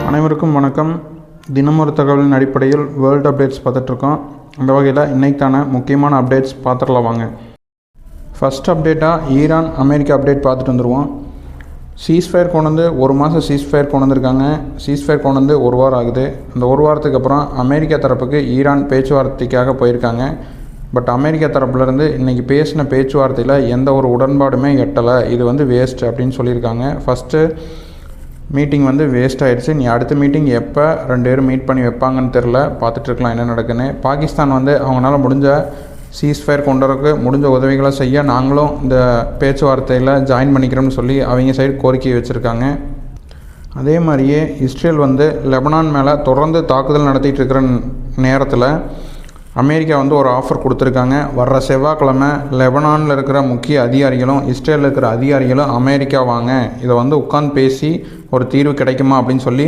அனைவருக்கும் வணக்கம். தினமொரு தகவலின் அடிப்படையில் வேர்ல்டு அப்டேட்ஸ் பார்த்துட்ருக்கோம். அந்த வகையில் இன்றைக்கான முக்கியமான அப்டேட்ஸ் பார்த்துடலாம் வாங்க. ஃபஸ்ட் அப்டேட்டாக ஈரான் அமெரிக்கா அப்டேட் பார்த்துட்டு வந்துடுவோம். சீஸ்ஃபயர் கொண்டு வந்து ஒரு மாதம் சீஸ்ஃபயர் கொண்டு வந்திருக்காங்க. சீஸ்ஃபயர் கொண்டு வந்து ஒரு வாரம் ஆகுது. அந்த ஒரு வாரத்துக்கு அப்புறம் அமெரிக்கா தரப்புக்கு ஈரான் பேச்சுவார்த்தைக்காக போயிருக்காங்க. பட் அமெரிக்கா தரப்புலேருந்து இன்றைக்கி பேசின பேச்சுவார்த்தையில் எந்த ஒரு உடன்பாடுமே எட்டலை. இது வேஸ்ட் அப்படின்னு சொல்லியிருக்காங்க. ஃபஸ்ட்டு மீட்டிங் வேஸ்ட் ஆகிடுச்சு. நீ அடுத்த மீட்டிங் எப்போ 2 பேரும் மீட் பண்ணி வைப்பாங்கன்னு தெரில. பார்த்துட்ருக்கலாம் என்ன நடக்குன்னு. பாகிஸ்தான் அவங்களால முடிஞ்ச சீஸ்ஃபயர் கொண்டு வரக்கு முடிஞ்ச உதவிகளை செய்ய நாங்களும் இந்த பேச்சுவார்த்தையில் ஜாயின் பண்ணிக்கிறோம்னு சொல்லி அவங்க சைடு கோரிக்கை வச்சுருக்காங்க. அதே மாதிரியே இஸ்ரேல் லெபனான் மேலே தொடர்ந்து தாக்குதல் நடத்திட்டு இருக்கிற நேரத்தில் அமெரிக்கா ஒரு ஆஃபர் கொடுத்துருக்காங்க. வர்ற செவ்வாய்க்கிழமை லெபனானில் இருக்கிற முக்கிய அதிகாரிகளும் இஸ்ரேலில் இருக்கிற அதிகாரிகளும் அமெரிக்கா வாங்க, இதை உட்காந்து பேசி ஒரு தீர்வு கிடைக்குமா அப்படின்னு சொல்லி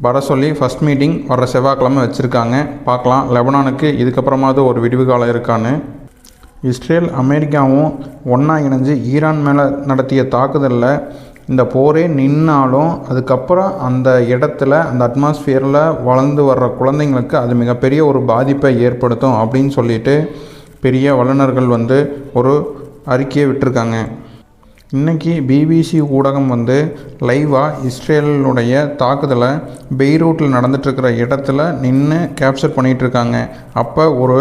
வர சொல்லி ஃபஸ்ட் மீட்டிங் வர்ற செவ்வாய்க்கிழமை வச்சுருக்காங்க. பார்க்கலாம் லெபனானுக்கு இதுக்கப்புறமாவது ஒரு விடிவு காலம் இருக்கான்னு. இஸ்ரேல் அமெரிக்காவும் ஒன்றா இணைஞ்சு ஈரான் மேலே நடத்திய தாக்குதலில் இந்த போரே நின்னாலும் அதுக்கப்புறம் அந்த இடத்துல அந்த அட்மாஸ்ஃபியரில் வளர்ந்து வர்ற குழந்தைங்களுக்கு அது மிகப்பெரிய ஒரு பாதிப்பை ஏற்படுத்தும் அப்படின்னு சொல்லிட்டு பெரிய வல்லுநர்கள் ஒரு அறிக்கையை விட்டிருக்காங்க. இன்றைக்கி பிபிசி ஊடகம் லைவாக இஸ்ரேலுடைய தாக்குதலை பெய்ரூட்டில் நடந்துகிட்ருக்கிற இடத்துல நின்று கேப்சர் பண்ணிகிட்ருக்காங்க. அப்போ ஒரு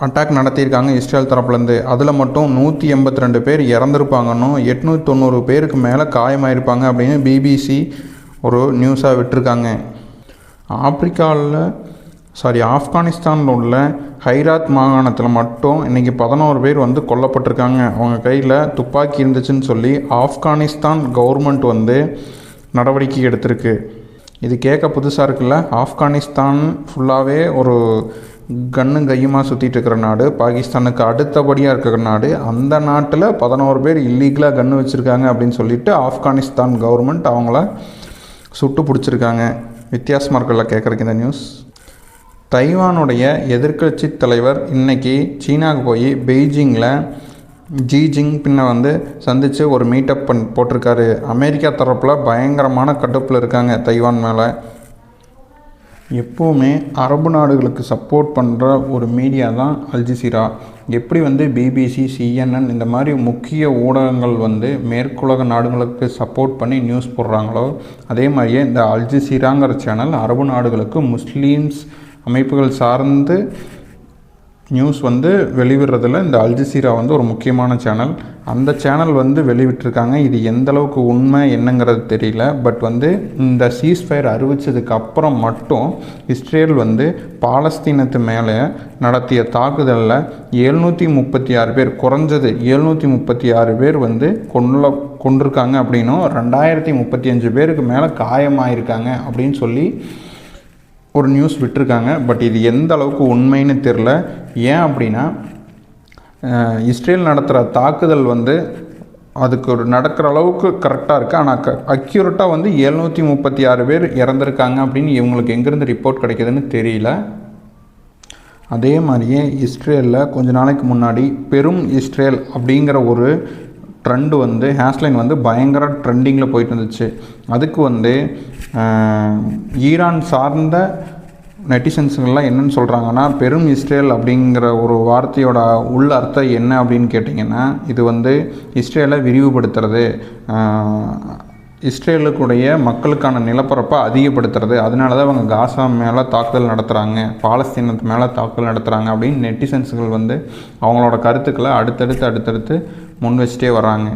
அட்டாக் நடத்தியிருக்காங்க இஸ்ரேல் தரப்புலேருந்து. அதில் மட்டும் 182 பேர் இறந்துருப்பாங்கன்னும் 890 பேருக்கு மேலே காயமாயிருப்பாங்க அப்படின்னு பிபிசி ஒரு நியூஸாக விட்டுருக்காங்க. ஆப்கானிஸ்தானில் உள்ள ஹைராத் மாகாணத்தில் மட்டும் இன்றைக்கி 11 பேர் கொல்லப்பட்டிருக்காங்க. அவங்க கையில் துப்பாக்கி இருந்துச்சுன்னு சொல்லி ஆப்கானிஸ்தான் கவர்மெண்ட் நடவடிக்கை எடுத்திருக்கு. இது கேட்க புதுசாக இருக்குல்ல. ஆப்கானிஸ்தான் ஃபுல்லாகவே ஒரு கன்னும் கையுமாக சுற்றிட்டு இருக்கிற நாடு, பாகிஸ்தானுக்கு அடுத்தபடியாக இருக்கிற நாடு. அந்த நாட்டில் 11 பேர் இல்லீகலாக கன்று வச்சுருக்காங்க அப்படின்னு சொல்லிட்டு ஆப்கானிஸ்தான் கவர்மெண்ட் அவங்கள சுட்டு பிடிச்சிருக்காங்க. வித்தியாசமாக இருக்குல்ல கேட்குறக்கு இந்த நியூஸ். தைவானுடைய எதிர்க்கட்சி தலைவர் இன்றைக்கி சீனாவுக்கு போய் பெய்ஜிங்கில் ஜி ஜின்பிங்கை சந்தித்து ஒரு மீட்டப் போட்டிருக்காரு. அமெரிக்கா தரப்பில் பயங்கரமான கடுப்பில் இருக்காங்க தைவான் மேலே. எப்போவுமே அரபு நாடுகளுக்கு சப்போர்ட் பண்ணுற ஒரு மீடியா தான் அல்ஜசீரா. எப்படி பிபிசி, CNN இந்த மாதிரி முக்கிய ஊடகங்கள் மேற்குலக நாடுகளுக்கு சப்போர்ட் பண்ணி நியூஸ் போடுறாங்களோ அதே மாதிரியே இந்த அல்ஜசீராங்கிற சேனல் அரபு நாடுகளுக்கு முஸ்லீம்ஸ் அமைப்புகள் சார்ந்து நியூஸ் வெளிவிடுறதில் இந்த அல்ஜசீரா ஒரு முக்கியமான சேனல். அந்த சேனல் வெளிவிட்டிருக்காங்க. இது எந்தளவுக்கு உண்மை என்னங்கிறது தெரியல. பட் இந்த சீஸ்ஃபயர் அறிவித்ததுக்கு அப்புறம் மட்டும் இஸ்ரேல் பாலஸ்தீனத்து மேலே நடத்திய தாக்குதலில் 736 பேர், குறைஞ்சது 736 பேர் கொண்டிருக்காங்க அப்படின்னும் 2035 பேருக்கு மேலே காயமாயிருக்காங்க அப்படின்னு சொல்லி ஒரு நியூஸ் விட்டுருக்காங்க. பட் இது எந்த அளவுக்கு உண்மைன்னு தெரில. ஏன் அப்படின்னா இஸ்ரேல் நடத்துகிற தாக்குதல் அதுக்கு ஒரு நடக்கிற அளவுக்கு கரெக்டாக இருக்குது. ஆனால் அக்யூரேட்டாக 736 பேர் இறந்துருக்காங்க அப்படின்னு இவங்களுக்கு எங்கேருந்து ரிப்போர்ட் கிடைக்கிதுன்னு தெரியல. அதே மாதிரியே இஸ்ரேலில் கொஞ்ச நாளைக்கு முன்னாடி பெரும் இஸ்ரேல் அப்படிங்கிற ஒரு ட்ரெண்டு ஹேஷ்லைன் பயங்கர ட்ரெண்டிங்கில் போயிட்டு இருந்துச்சு. அதுக்கு ஈரான் சார்ந்த நெட்டிசன்ஸுங்கள்லாம் என்னென்னு சொல்கிறாங்கன்னா, பெரும் இஸ்ரேல் அப்படிங்கிற ஒரு வார்த்தையோட உள்ள அர்த்தம் என்ன அப்படின்னு கேட்டிங்கன்னா, இது இஸ்ரேலை விரிவுபடுத்துறது, இஸ்ரேலுக்குடைய மக்களுக்கான நிலப்பரப்பை அதிகப்படுத்துறது. அதனால தான் அவங்க காசா மேலே தாக்குதல் நடத்துகிறாங்க, பாலஸ்தீனத்து மேலே தாக்குதல் நடத்துகிறாங்க அப்படின்னு நெட்டிசன்ஸுகள் அவங்களோட கருத்துக்களை அடுத்தடுத்து முன் வச்சுட்டே வராங்க.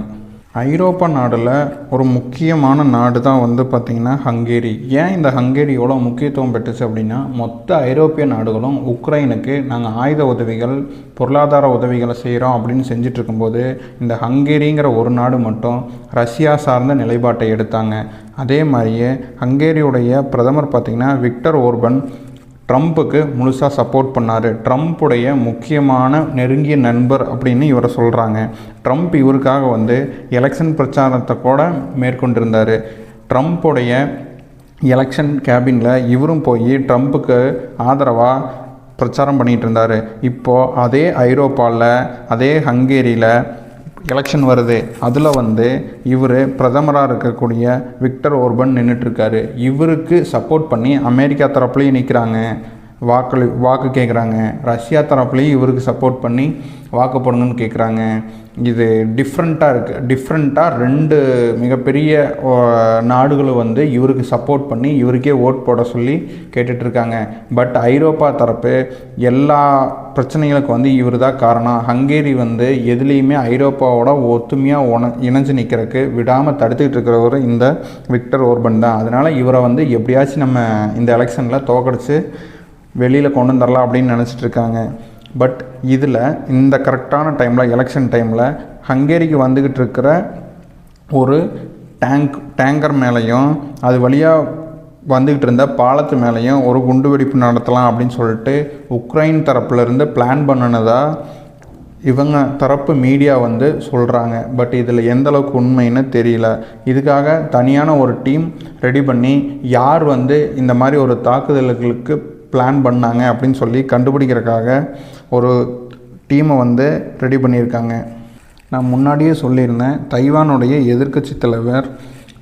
ஐரோப்பா நாடில் ஒரு முக்கியமான நாடு தான் பார்த்திங்கன்னா ஹங்கேரி. ஏன் இந்த ஹங்கேரி எவ்வளோ முக்கியத்துவம் பெற்றுச்சு அப்படின்னா, மொத்த ஐரோப்பிய நாடுகளும் உக்ரைனுக்கு நாங்கள் ஆயுத உதவிகள், பொருளாதார உதவிகளை செய்கிறோம் அப்படின்னு செஞ்சிட்ருக்கும்போது இந்த ஹங்கேரிங்கிற ஒரு நாடு மட்டும் ரஷ்யா சார்ந்த நிலைப்பாட்டை எடுத்தாங்க. அதே மாதிரியே ஹங்கேரியுடைய பிரதமர் பார்த்திங்கன்னா விக்டர் ஓர்பன் ட்ரம்ப்புக்கு முழுசாக சப்போர்ட் பண்ணார். ட்ரம்ப்புடைய முக்கியமான நெருங்கிய நண்பர் அப்படின்னு இவரை சொல்கிறாங்க. ட்ரம்ப் இவருக்காக எலெக்ஷன் பிரச்சாரத்தை கூட மேற்கொண்டிருந்தார். ட்ரம்ப்புடைய எலெக்ஷன் கேபினில் இவரும் போய் ட்ரம்ப்புக்கு ஆதரவாக பிரச்சாரம் பண்ணிகிட்டு இருந்தார். இப்போது அதே ஐரோப்பாவில், அதே ஹங்கேரியில் எலெக்ஷன் வருது. அதில் வந்து இவர் பிரதமராக இருக்கக்கூடிய விக்டர் ஓர்பன் நின்றுட்டுருக்காரு. இவருக்கு சப்போர்ட் பண்ணி அமெரிக்கா தரப்புலையும் நிற்கிறாங்க, வாக்கு கேட்குறாங்க. ரஷ்யா தரப்புலையும் இவருக்கு சப்போர்ட் பண்ணி வாக்கு போடுங்கன்னு கேட்குறாங்க. இது டிஃப்ரெண்ட்டாக இருக்குது. டிஃப்ரெண்ட்டாக 2 மிகப்பெரிய நாடுகளும் வந்து இவருக்கு சப்போர்ட் பண்ணி இவருக்கே ஓட் போட சொல்லி கேட்டுட்ருக்காங்க. பட் ஐரோப்பா தரப்பு எல்லா பிரச்சனைகளுக்கு வந்து இவர் தான் காரணம். ஹங்கேரி வந்து எதுலேயுமே ஐரோப்பாவோட ஒத்துமையாக இணைஞ்சு நிற்கிறதுக்கு விடாமல் தடுத்துக்கிட்டு இருக்கிறவர் இந்த விக்டர் ஓர்பன் தான். அதனால் இவரை வந்து எப்படியாச்சும் நம்ம இந்த எலெக்ஷனில் தோக்கடிச்சு வெளியில் கொண்டு வந்துடலாம் அப்படின்னு நினச்சிட்ருக்காங்க. பட் இதில் இந்த கரெக்டான டைமில், எலெக்ஷன் டைமில் ஹங்கேரிக்கு வந்துக்கிட்டு இருக்கிற ஒரு டேங்கர் மேலேயும் அது வழியாக வந்துக்கிட்டு இருந்த பாலத்து மேலேயும் ஒரு குண்டுவெடிப்பு நடத்தலாம் அப்படின்னு சொல்லிட்டு உக்ரைன் தரப்புலேருந்து பிளான் பண்ணினதாக இவங்க தரப்பு மீடியா வந்து சொல்கிறாங்க. பட் இதில் எந்தளவுக்கு உண்மைன்னு தெரியல. இதுக்காக தனியான ஒரு டீம் ரெடி பண்ணி யார் வந்து இந்த மாதிரி ஒரு தாக்குதல்களுக்கு பிளான் பண்ணாங்க அப்படின்னு சொல்லி கண்டுபிடிக்கிறதுக்காக ஒரு டீமை வந்து ரெடி பண்ணியிருக்காங்க. நான் முன்னாடியே சொல்லியிருந்தேன், தைவானுடைய எதிர்க்கட்சி தலைவர்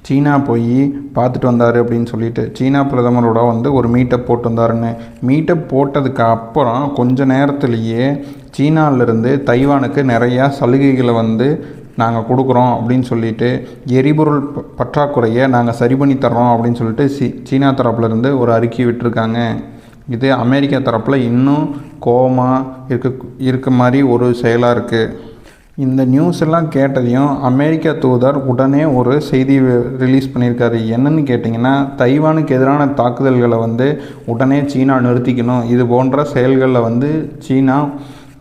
சீனா போய் பார்த்துட்டு வந்தார் அப்படின்னு சொல்லிட்டு. சீனா பிரதமரோட வந்து ஒரு மீட்டப் போட்டு வந்தாருன்னு. மீட்டப் போட்டதுக்கு அப்புறம் கொஞ்ச நேரத்துலேயே சீனாவிலிருந்து தைவானுக்கு நிறையா சலுகைகளை வந்து நாங்கள் கொடுக்குறோம் அப்படின்னு சொல்லிட்டு, எரிபொருள் பற்றாக்குறையை நாங்கள் சரி பண்ணி தர்றோம் அப்படின்னு சொல்லிட்டு சீனா தரப்புலேருந்து ஒரு அறிக்கை விட்டுருக்காங்க. இது அமெரிக்கா தரப்பில் இன்னும் கோபமாக இருக்க மாதிரி ஒரு செயலாக இருக்குது. இந்த நியூஸ் எல்லாம் கேட்டதையும் அமெரிக்கா தூதர் உடனே ஒரு செய்தி ரிலீஸ் பண்ணியிருக்காரு. என்னன்னு கேட்டிங்கன்னா, தைவானுக்கு எதிரான தாக்குதல்களை வந்து உடனே சீனா நிறுத்திக்கணும், இது போன்ற செயல்களில் வந்து சீனா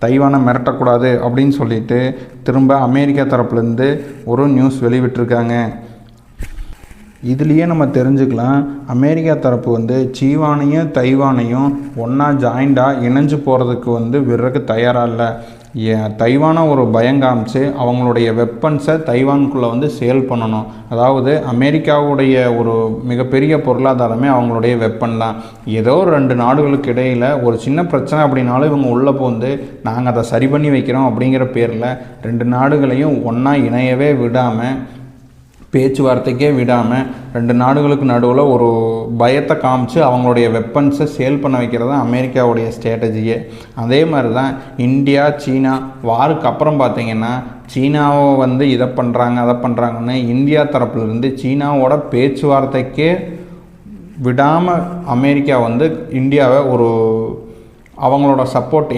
தைவானை மிரட்டக்கூடாது அப்படின்னு சொல்லிட்டு திரும்ப அமெரிக்கா தரப்புலேருந்து ஒரு நியூஸ் வெளிவிட்டிருக்காங்க. இதுலேயே நம்ம தெரிஞ்சுக்கலாம், அமெரிக்கா தரப்பு வந்து தைவானையும் ஒன்றா ஜாயிண்டாக இணைஞ்சு போகிறதுக்கு வந்து விடுறதுக்கு தயாராக இல்லை. தைவானை ஒரு பயங்காமிச்சு அவங்களுடைய வெப்பன்ஸை தைவானுக்குள்ளே வந்து சேல் பண்ணணும். அதாவது அமெரிக்காவுடைய ஒரு மிகப்பெரிய பொருளாதாரமே அவங்களுடைய வெப்பன் தான். ஏதோ 2 நாடுகளுக்கு இடையில் ஒரு சின்ன பிரச்சனை அப்படின்னாலும் இவங்க உள்ளே போந்து நாங்கள் அதை சரி பண்ணி வைக்கிறோம் அப்படிங்கிற பேரில் 2 நாடுகளையும் ஒன்றா இணையவே விடாமல், பேச்சுவார்த்தைக்கே விடாமல் 2 நாடுகளுக்கு நடுவில் ஒரு பயத்தை காமிச்சு அவங்களுடைய வெப்பன்ஸை சேல் பண்ண வைக்கிறது தான் அமெரிக்காவுடைய ஸ்ட்ராட்டஜியே. அதே மாதிரி தான் இந்தியா சீனா வாருக்கு அப்புறம் பார்த்திங்கன்னா, சீனாவை வந்து இதை பண்ணுறாங்க அதை பண்ணுறாங்கன்னு இந்தியா தரப்புலேருந்து சீனாவோட பேச்சுவார்த்தைக்கே விடாமல் அமெரிக்கா வந்து இந்தியாவை ஒரு அவங்களோட சப்போர்ட்,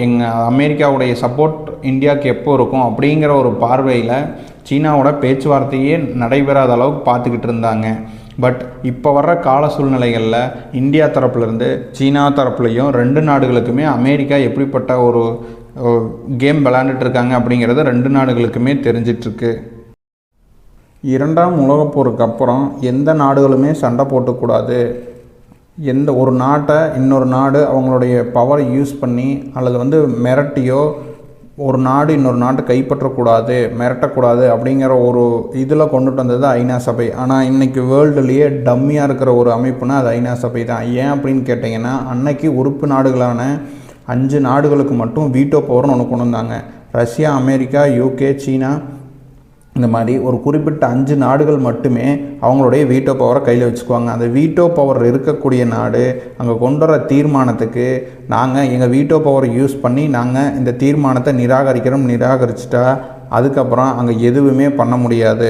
அமெரிக்காவுடைய சப்போர்ட் இந்தியாவுக்கு எப்போ இருக்கும் அப்படிங்கிற ஒரு பார்வையில் சீனாவோட பேச்சுவார்த்தையே நடைபெறாத அளவுக்கு பார்த்துக்கிட்டு இருந்தாங்க. பட் இப்போ வர்ற கால சூழ்நிலைகளில் இந்தியா தரப்புலேருந்து சீனா தரப்புலையும் 2 நாடுகளுக்குமே அமெரிக்கா எப்படிப்பட்ட ஒரு கேம் விளையாண்டுட்டு இருக்காங்க அப்படிங்கிறது 2 நாடுகளுக்குமே தெரிஞ்சிட்ருக்கு. 2ஆம் உலகப் போருக்கு அப்புறம் எந்த நாடுகளுமே சண்டை போட்டுக்கூடாது, எந்த ஒரு நாட்டை இன்னொரு நாடு அவங்களுடைய பவரை யூஸ் பண்ணி அல்லது வந்து மிரட்டியோ ஒரு நாடு இன்னொரு நாட்டை கைப்பற்றக்கூடாது, மிரட்டக்கூடாது அப்படிங்கிற ஒரு இதில் கொண்டுட்டு வந்தது ஐநா சபை. ஆனால் இன்றைக்கி வேர்ல்டுலேயே டம்மியாக இருக்கிற ஒரு அமைப்புனா அது ஐநா சபை தான். ஏன் அப்படின்னு கேட்டிங்கன்னா, அன்னைக்கு உறுப்பு நாடுகளான 5 நாடுகளுக்கு மட்டும் வீட்டோ பவர்னு ஒன்று கொண்டு வந்தாங்க. ரஷ்யா, அமெரிக்கா, UK, சீனா, இந்த மாதிரி ஒரு குறிப்பிட்ட 5 நாடுகள் மட்டுமே அவங்களுடைய வீட்டோ பவரை கையில் வச்சுக்குவாங்க. அந்த வீட்டோ பவர் இருக்கக்கூடிய நாடு அங்கே கொண்டு வர தீர்மானத்துக்கு நாங்கள் எங்கள் வீட்டோ பவரை யூஸ் பண்ணி நாங்கள் இந்த தீர்மானத்தை நிராகரிச்சிட்டா அதுக்கப்புறம் அங்கே எதுவுமே பண்ண முடியாது.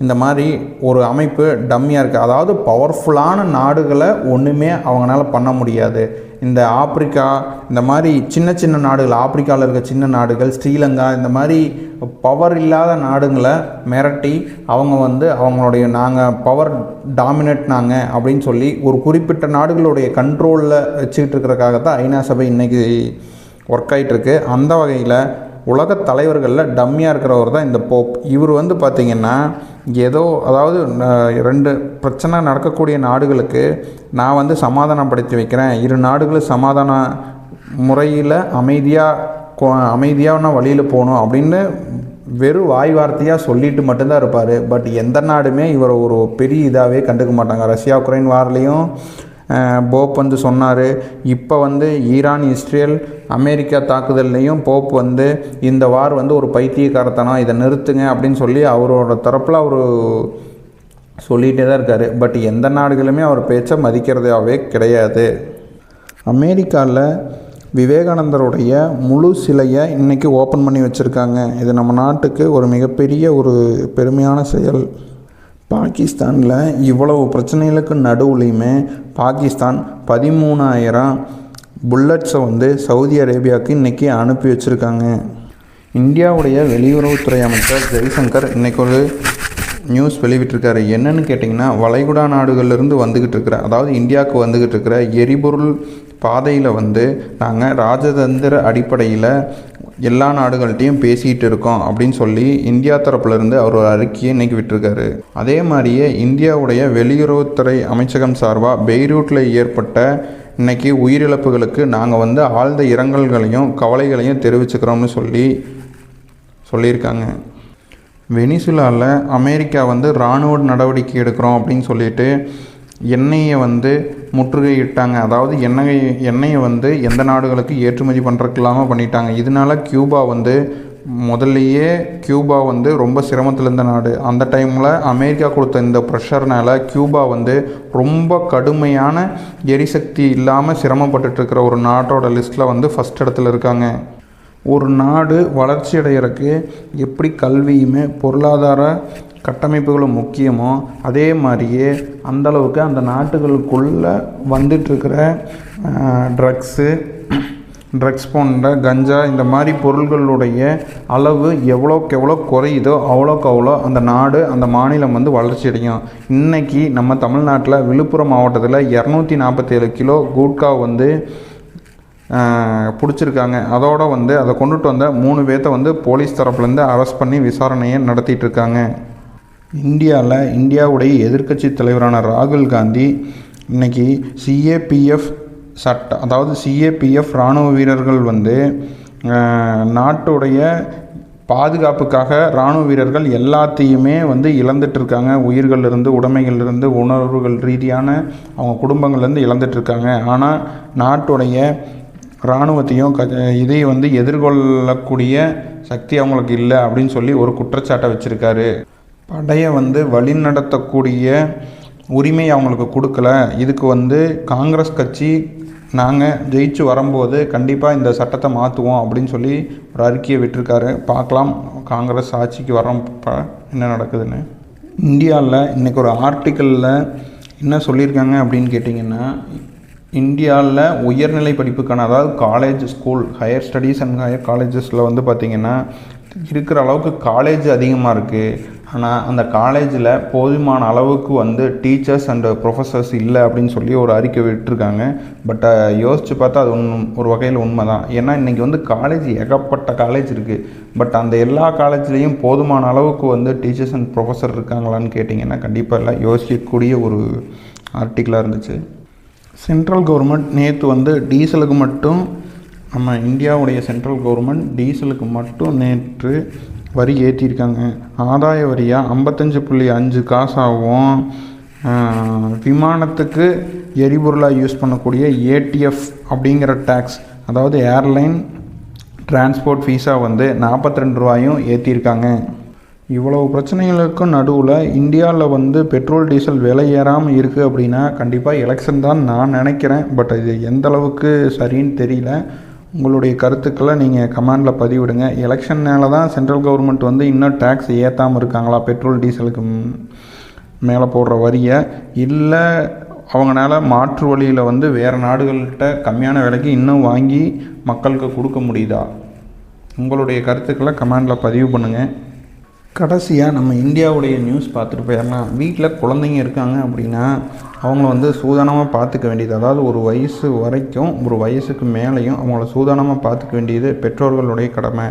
இந்த மாதிரி ஒரு அமைப்பு டம்மியாக இருக்குது. அதாவது பவர்ஃபுல்லான நாடுகளை ஒன்றுமே அவங்களால பண்ண முடியாது. இந்த ஆப்பிரிக்கா, இந்த மாதிரி சின்ன சின்ன நாடுகள், ஆப்பிரிக்காவில் இருக்க சின்ன நாடுகள், ஸ்ரீலங்கா, இந்த மாதிரி பவர் இல்லாத நாடுகளை மிரட்டி அவங்க வந்து அவங்களுடைய நாங்கள் பவர் டாமினேட் நாங்கள் அப்படின்னு சொல்லி ஒரு குறிப்பிட்ட நாடுகளுடைய கண்ட்ரோலில் வச்சுக்கிட்டு இருக்கிறக்காக தான் ஐநா சபை இன்றைக்கி ஒர்க் ஆகிட்டுருக்கு. அந்த வகையில் உலக தலைவர்களில் டம்மியாக இருக்கிறவர் தான் இந்த போப். இவர் வந்து பார்த்திங்கன்னா ஏதோ, அதாவது 2 பிரச்சனை நடக்கக்கூடிய நாடுகளுக்கு நான் வந்து சமாதானப்படுத்தி வைக்கிறேன், 2 நாடுகளும் சமாதான முறையில் அமைதியான வழியில் போகணும் அப்படின்னு வெறும் வாய் வார்த்தையாக சொல்லிட்டு மட்டும்தான் இருப்பார். பட் எந்த நாடுமே இவர் ஒரு பெரிய இதாகவே கண்டுக்க மாட்டாங்க. ரஷ்யா உக்ரைன் வார்லேயும் போப் வந்து சொன்னார். இப்போ வந்து ஈரான், இஸ்ரேல், அமெரிக்கா தாக்குதல்லையும் போப் வந்து இந்த வார் வந்து ஒரு பைத்தியக்காரத்தனம், இதை நிறுத்துங்க அப்படின்னு சொல்லி அவரோட தரப்பில் அவர் சொல்லிகிட்டே தான் இருக்கார். பட் எந்த நாடுகளுமே அவர் பேச்சை மதிக்கிறதாவே கிடையாது. அமெரிக்காவில் விவேகானந்தருடைய முழு சிலையை இன்றைக்கி ஓப்பன் பண்ணி வச்சுருக்காங்க. இது நம்ம நாட்டுக்கு ஒரு மிகப்பெரிய ஒரு பெருமையான செயல். பாகிஸ்தானில் இவ்வளவு பிரச்சனைகளுக்கு நடுவுலையுமே பாகிஸ்தான் 13,000 புல்லட்ஸை வந்து சவுதி அரேபியாவுக்கு இன்றைக்கி அனுப்பி வச்சுருக்காங்க. இந்தியாவுடைய வெளியுறவுத்துறை அமைச்சர் ஜெய்சங்கர் இன்றைக்கி ஒரு நியூஸ் வெளிவிட்டிருக்காரு. என்னன்னு கேட்டிங்கன்னா, வளைகுடா நாடுகள்லேருந்து வந்துக்கிட்டு இருக்கிற, அதாவது இந்தியாவுக்கு வந்துக்கிட்டு இருக்கிற எரிபொருள் பாதையில் வந்து நாங்கள் ராஜதந்திர அடிப்படையில் எல்லா நாடுகள்கிட்டையும் பேசிகிட்டு இருக்கோம் அப்படின்னு சொல்லி இந்தியா தரப்புலேருந்து அவர் ஒரு அறிக்கையை இன்றைக்கி விட்டுருக்காரு. அதே மாதிரியே இந்தியாவுடைய வெளியுறவுத்துறை அமைச்சகம் சார்பாக பெய்ரூட்டில் ஏற்பட்ட இன்றைக்கி உயிரிழப்புகளுக்கு நாங்கள் வந்து ஆழ்ந்த இரங்கல்களையும் கவலைகளையும் தெரிவிச்சுக்கிறோம்னு சொல்லியிருக்காங்க. வெனிசுலாவில் அமெரிக்கா வந்து இராணுவ நடவடிக்கை எடுக்கிறோம் அப்படின்னு சொல்லிட்டு எண்ணெயை வந்து முற்றுகையிட்டாங்க. அதாவது எண்ணெயை வந்து எந்த நாடுகளுக்கு ஏற்றுமதி பண்ணுறதுக்கு இல்லாமல் பண்ணிட்டாங்க. இதனால கியூபா வந்து முதல்லையே வந்து ரொம்ப சிரமத்தில் இருந்த நாடு. அந்த டைமில் அமெரிக்கா கொடுத்த இந்த ப்ரெஷர்னால் கியூபா வந்து ரொம்ப கடுமையான எரிசக்தி இல்லாமல் சிரமப்பட்டுருக்கிற ஒரு நாட்டோட லிஸ்ட்டில் வந்து ஃபஸ்ட் இடத்துல இருக்காங்க. ஒரு நாடு வளர்ச்சி அடைகிறதுக்கு எப்படி கல்வியுமே பொருளாதார கட்டமைப்புகளும் முக்கியமோ அதே மாதிரியே அந்தளவுக்கு அந்த நாட்டுகளுக்குள்ளே வந்துட்டுருக்கிற ட்ரக்ஸ் போன்ற கஞ்சா இந்த மாதிரி பொருள்களுடைய அளவு எவ்வளோக்கு எவ்வளோ குறையுதோ அவ்வளோக்கு அவ்வளோ அந்த நாடு, அந்த மாநிலம் வந்து வளர்ச்சி அடையும். இன்றைக்கி நம்ம தமிழ்நாட்டில் விழுப்புரம் மாவட்டத்தில் 247 கிலோ கூட்கா வந்து பிடிச்சிருக்காங்க. அதோடு வந்து அதை கொண்டுட்டு வந்த 3 பேர்த்த வந்து போலீஸ் தரப்புலேருந்து அரெஸ்ட் பண்ணி விசாரணையை நடத்திட்டு இருக்காங்க. இந்தியாவுடைய எதிர்க்கட்சி தலைவரான ராகுல் காந்தி இன்றைக்கி சிஏபிஎஃப் அதாவது சிஏபிஎஃப் இராணுவ வீரர்கள் வந்து நாட்டுடைய பாதுகாப்புக்காக இராணுவ வீரர்கள் எல்லாத்தையுமே வந்து இழந்துட்டுருக்காங்க. உயிர்களிலிருந்து, உடைமைகளிலிருந்து, உணர்வுகள் ரீதியான அவங்க குடும்பங்கள்லேருந்து இழந்துட்டுருக்காங்க. ஆனால் நாட்டுடைய இராணுவத்தையும் இதையும் வந்து எதிர்கொள்ளக்கூடிய சக்தி அவங்களுக்கு இல்லை அப்படின்னு சொல்லி ஒரு குற்றச்சாட்டை வச்சுருக்காரு. படையை வந்து வழிநடத்தக்கூடிய உரிமை அவங்களுக்கு கொடுக்கல. இதுக்கு வந்து காங்கிரஸ் கட்சி நாங்கள் ஜெயிச்சு வரும்போது கண்டிப்பாக இந்த சட்டத்தை மாற்றுவோம் அப்படின்னு சொல்லி ஒரு அறிக்கையை விட்டுருக்காரு. பார்க்கலாம் காங்கிரஸ் ஆட்சிக்கு வரப்போ என்ன நடக்குதுன்னு. இந்தியாவில் இன்றைக்கி ஒரு ஆர்டிக்கலில் என்ன சொல்லியிருக்காங்க அப்படின்னு கேட்டிங்கன்னா, இந்தியாவில் உயர்நிலை படிப்புக்கான, அதாவது college, school, higher studies and higher காலேஜஸில் வந்து பார்த்திங்கன்னா இருக்கிற அளவுக்கு காலேஜ் அதிகமாக இருக்குது. ஆனால் அந்த காலேஜில் போதுமான அளவுக்கு வந்து டீச்சர்ஸ் அண்டு ப்ரொஃபஸர்ஸ் இல்லை அப்படின்னு சொல்லி ஒரு அறிக்கை விட்டுருக்காங்க. பட் யோசித்து பார்த்தா அது ஒரு வகையில் உண்மை தான். ஏன்னா இன்றைக்கி வந்து காலேஜ் ஏகப்பட்ட காலேஜ் இருக்குது. பட் அந்த எல்லா காலேஜ்லேயும் போதுமான அளவுக்கு வந்து டீச்சர்ஸ் அண்ட் ப்ரொஃபஸர் இருக்காங்களான்னு கேட்டிங்கன்னா கண்டிப்பாக இல்லை. யோசிக்கக்கூடிய ஒரு ஆர்டிக்கலாக இருந்துச்சு. சென்ட்ரல் கவர்மெண்ட் நேற்று வந்து டீசலுக்கு மட்டும், நம்ம இந்தியாவுடைய சென்ட்ரல் கவர்மெண்ட் டீசலுக்கு மட்டும் நேற்று வரி ஏற்றிருக்காங்க. ஆதாய வரியாக 55.5 காசாகவும், விமானத்துக்கு எரிபொருளாக யூஸ் பண்ணக்கூடிய ஏடிஎஃப் அப்படிங்கிற டேக்ஸ், அதாவது ஏர்லைன் டிரான்ஸ்போர்ட் ஃபீஸாக வந்து 42 ரூபாயும் ஏற்றிருக்காங்க. இவ்வளவு பிரச்சனைகளுக்கும் நடுவில் இந்தியாவில் வந்து பெட்ரோல் டீசல் விலை ஏறாமல் இருக்குது அப்படின்னா கண்டிப்பாக எலெக்ஷன் தான் நான் நினைக்கிறேன். பட் இது எந்த அளவுக்கு சரின்னு தெரியல. உங்களுடைய கருத்துக்களை நீங்கள் கமெண்டில் பதிவிடுங்க. எலெக்ஷன்னால தான் சென்ட்ரல் கவர்மெண்ட் வந்து இன்னும் டேக்ஸ் ஏற்றாமல் இருக்காங்களா பெட்ரோல் டீசலுக்கு மேலே போடுற வரியை, இல்லை அவங்களால மாற்று வழியில் வந்து வேறு நாடுகள்கிட்ட கம்மியான விலைக்கு இன்னும் வாங்கி மக்களுக்கு கொடுக்க முடியுதா? உங்களுடைய கருத்துக்களை கமெண்டில் பதிவு பண்ணுங்கள். கடைசியாக நம்ம இந்தியாவுடைய நியூஸ் பார்த்துட்டு போயிடலாம். வீட்டில் குழந்தைங்க இருக்காங்க அப்படின்னா அவங்கள வந்து சூதானமாக பார்த்துக்க வேண்டியது, அதாவது ஒரு வயசு வரைக்கும், ஒரு வயசுக்கு மேலேயும் அவங்கள சூதானமாக பார்த்துக்க வேண்டியது பெற்றோர்களுடைய கடமை.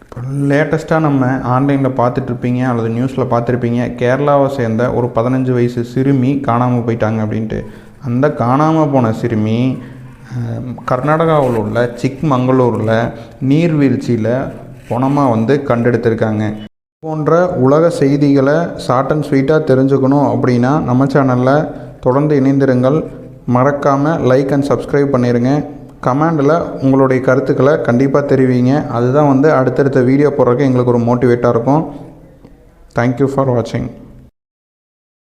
இப்போ லேட்டஸ்ட்டாக நம்ம ஆன்லைனில் பார்த்துட்ருப்பீங்க அல்லது நியூஸில் பார்த்துருப்பீங்க, கேரளாவை சேர்ந்த ஒரு 15 வயசு சிறுமி காணாமல் போயிட்டாங்க அப்படின்ட்டு. அந்த காணாமல் போன சிறுமி கர்நாடகாவில் உள்ள சிக்மங்களூரில் நீர்வீழ்ச்சியில் பணமாக வந்து கண்டெடுத்திருக்காங்க. போன்ற உலக செய்திகளை ஷார்ட் அண்ட் ஸ்வீட்டாக தெரிஞ்சுக்கணும் அப்படின்னா நம்ம சேனலில் தொடர்ந்து இணைந்திருங்கள். மறக்காமல் லைக் அண்ட் சப்ஸ்கிரைப் பண்ணிடுங்க. கமெண்டில் உங்களுடைய கருத்துக்களை கண்டிப்பாக தெரிவிங்க. அதுதான் அடுத்தடுத்த வீடியோ போடுறதுக்கு எங்களுக்கு ஒரு மோட்டிவேட்டாக இருக்கும். தேங்க்யூ ஃபார் வாட்சிங்.